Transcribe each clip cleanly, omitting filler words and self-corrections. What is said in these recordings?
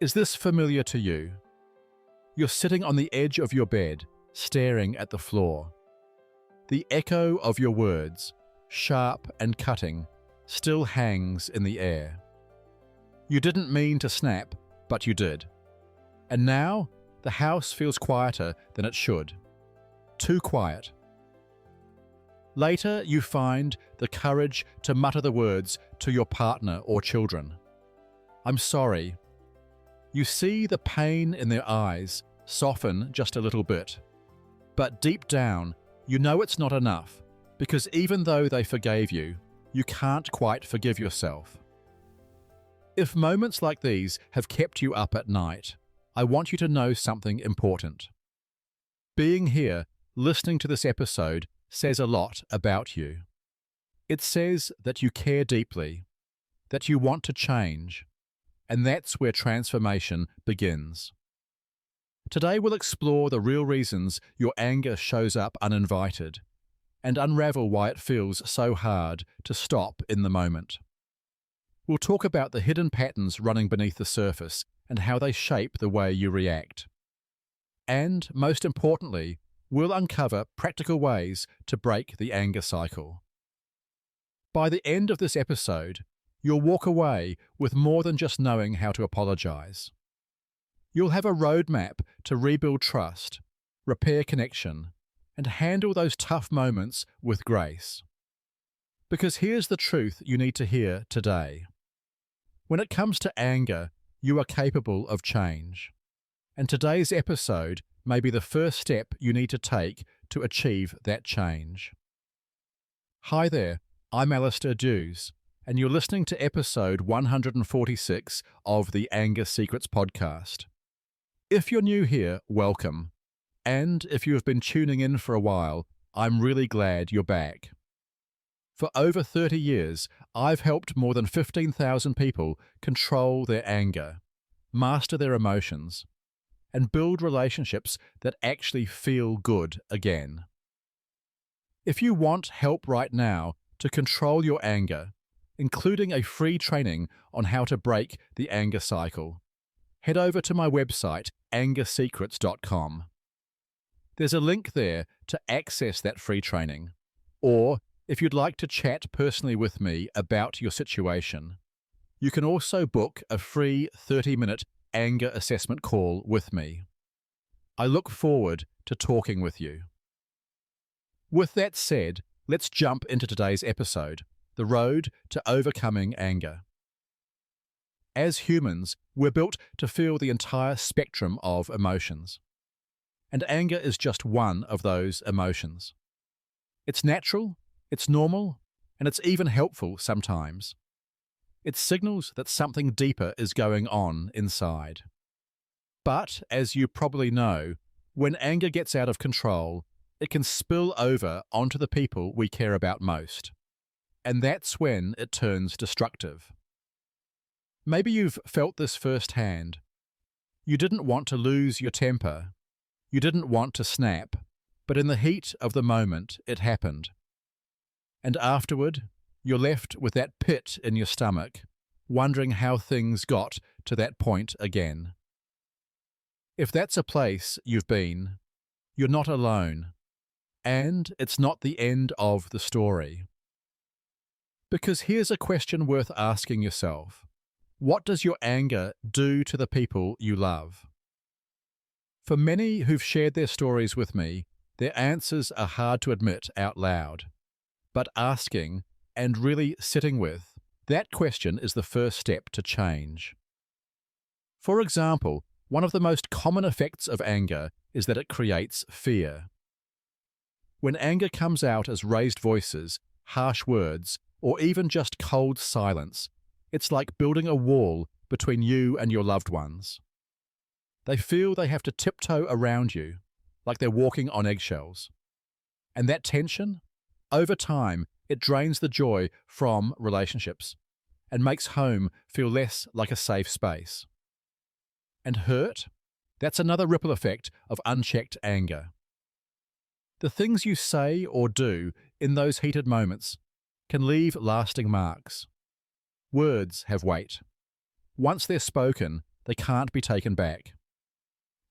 Is this familiar to you? You're sitting on the edge of your bed, staring at the floor. The echo of your words, sharp and cutting, still hangs in the air. You didn't mean to snap, but you did. And now, the house feels quieter than it should. Too quiet. Later, you find the courage to mutter the words to your partner or children. I'm sorry. You see the pain in their eyes soften just a little bit. But deep down, you know it's not enough, because even though they forgave you, you can't quite forgive yourself. If moments like these have kept you up at night, I want you to know something important. Being here, listening to this episode, says a lot about you. It says that you care deeply, that you want to change, and that's where transformation begins. Today we'll explore the real reasons your anger shows up uninvited and unravel why it feels so hard to stop in the moment. We'll talk about the hidden patterns running beneath the surface and how they shape the way you react. And, most importantly, we'll uncover practical ways to break the anger cycle. By the end of this episode, you'll walk away with more than just knowing how to apologize. You'll have a roadmap to rebuild trust, repair connection, and handle those tough moments with grace. Because here's the truth you need to hear today. When it comes to anger, you are capable of change. And today's episode may be the first step you need to take to achieve that change. Hi there, I'm Alastair Duhs, and you're listening to episode 146 of the Anger Secrets podcast. If you're new here, welcome. And if you have been tuning in for a while, I'm really glad you're back. For over 30 years, I've helped more than 15,000 people control their anger, master their emotions, and build relationships that actually feel good again. If you want help right now to control your anger, including a free training on how to break the anger cycle, head over to my website, angersecrets.com. There's a link there to access that free training, or if you'd like to chat personally with me about your situation, you can also book a free 30-minute anger assessment call with me. I look forward to talking with you. With that said, let's jump into today's episode, The Road to Overcoming Anger. As humans, we're built to feel the entire spectrum of emotions. And anger is just one of those emotions. It's natural, it's normal, and it's even helpful sometimes. It signals that something deeper is going on inside. But, as you probably know, when anger gets out of control, it can spill over onto the people we care about most. And that's when it turns destructive. Maybe you've felt this firsthand. You didn't want to lose your temper. You didn't want to snap, but in the heat of the moment, it happened. And afterward, you're left with that pit in your stomach, wondering how things got to that point again. If that's a place you've been, you're not alone, and it's not the end of the story. Because here's a question worth asking yourself. What does your anger do to the people you love? For many who've shared their stories with me, their answers are hard to admit out loud. But asking, and really sitting with, that question is the first step to change. For example, one of the most common effects of anger is that it creates fear. When anger comes out as raised voices, harsh words, or even just cold silence, it's like building a wall between you and your loved ones. They feel they have to tiptoe around you, like they're walking on eggshells. And that tension, over time, it drains the joy from relationships and makes home feel less like a safe space. And hurt? That's another ripple effect of unchecked anger. The things you say or do in those heated moments can leave lasting marks. Words have weight. Once they're spoken, they can't be taken back.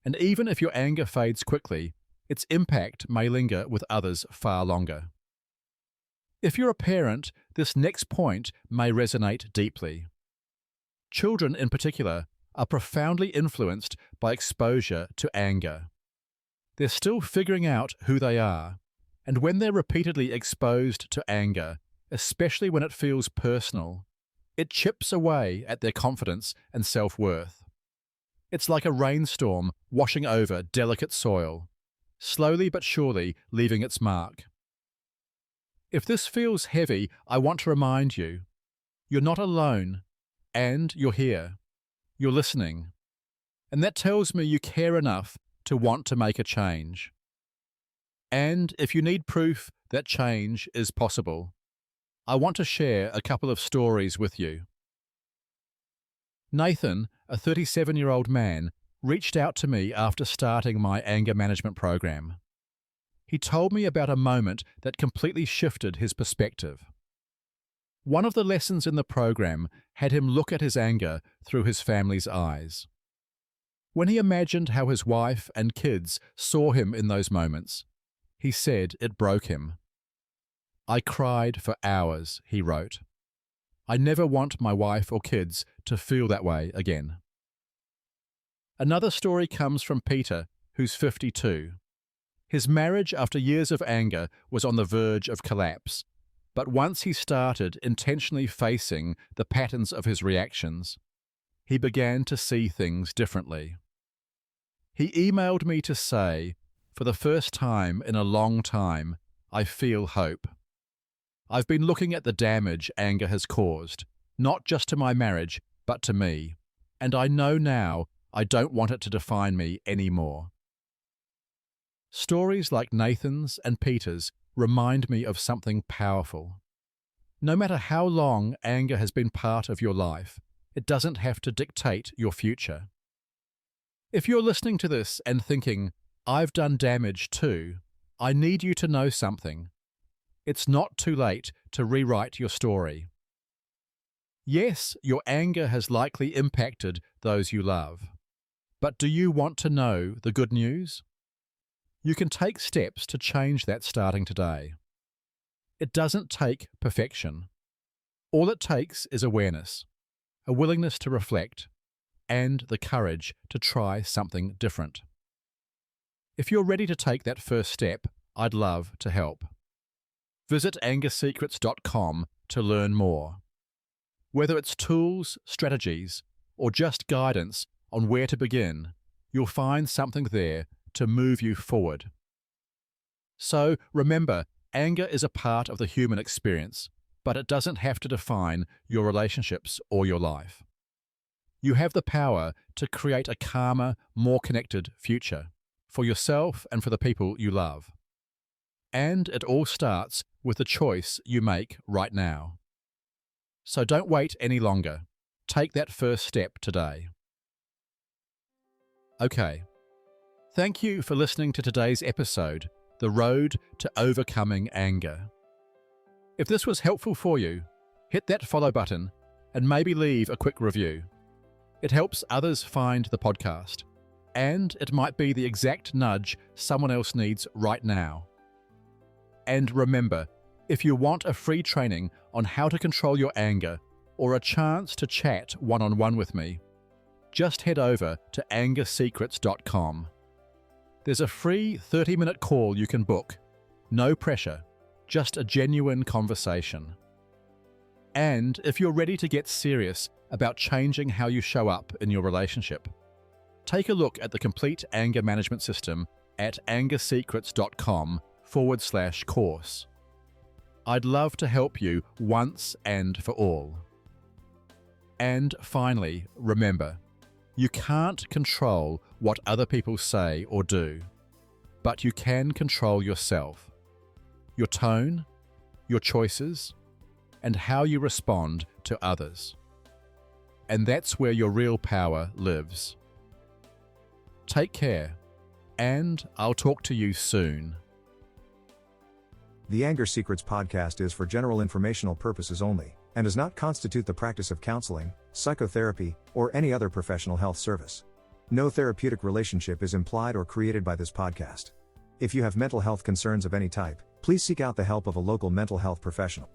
And even if your anger fades quickly, its impact may linger with others far longer. If you're a parent, this next point may resonate deeply. Children, in particular, are profoundly influenced by exposure to anger. They're still figuring out who they are, and when they're repeatedly exposed to anger, especially when it feels personal, it chips away at their confidence and self-worth. It's like a rainstorm washing over delicate soil, slowly but surely leaving its mark. If this feels heavy, I want to remind you, you're not alone, and you're here. You're listening. And that tells me you care enough to want to make a change. And if you need proof that change is possible, I want to share a couple of stories with you. Nathan, a 37-year-old man, reached out to me after starting my anger management program. He told me about a moment that completely shifted his perspective. One of the lessons in the program had him look at his anger through his family's eyes. When he imagined how his wife and kids saw him in those moments, he said it broke him. "I cried for hours," he wrote. "I never want my wife or kids to feel that way again." Another story comes from Peter, who's 52. His marriage after years of anger was on the verge of collapse, but once he started intentionally facing the patterns of his reactions, he began to see things differently. He emailed me to say, "For the first time in a long time, I feel hope. I've been looking at the damage anger has caused, not just to my marriage, but to me, and I know now I don't want it to define me anymore." Stories like Nathan's and Peter's remind me of something powerful. No matter how long anger has been part of your life, it doesn't have to dictate your future. If you're listening to this and thinking, "I've done damage too," I need you to know something. It's not too late to rewrite your story. Yes, your anger has likely impacted those you love. But do you want to know the good news? You can take steps to change that starting today. It doesn't take perfection. All it takes is awareness, a willingness to reflect, and the courage to try something different. If you're ready to take that first step, I'd love to help. Visit angersecrets.com to learn more. Whether it's tools, strategies, or just guidance on where to begin, you'll find something there to move you forward. So remember, anger is a part of the human experience, but it doesn't have to define your relationships or your life. You have the power to create a calmer, more connected future for yourself and for the people you love. And it all starts with the choice you make right now. So don't wait any longer. Take that first step today. Okay. Thank you for listening to today's episode, The Road to Overcoming Anger. If this was helpful for you, hit that follow button and maybe leave a quick review. It helps others find the podcast, and it might be the exact nudge someone else needs right now. And remember, if you want a free training on how to control your anger or a chance to chat one-on-one with me, just head over to angersecrets.com. There's a free 30-minute call you can book. No pressure, just a genuine conversation. And if you're ready to get serious about changing how you show up in your relationship, take a look at the complete anger management system at angersecrets.com/course. I'd love to help you once and for all. And finally, remember, you can't control what other people say or do, but you can control yourself, your tone, your choices, and how you respond to others. And that's where your real power lives. Take care, and I'll talk to you soon. The Anger Secrets podcast is for general informational purposes only. and does not constitute the practice of counseling, psychotherapy, or any other professional health service. No therapeutic relationship is implied or created by this podcast. If you have mental health concerns of any type, please seek out the help of a local mental health professional.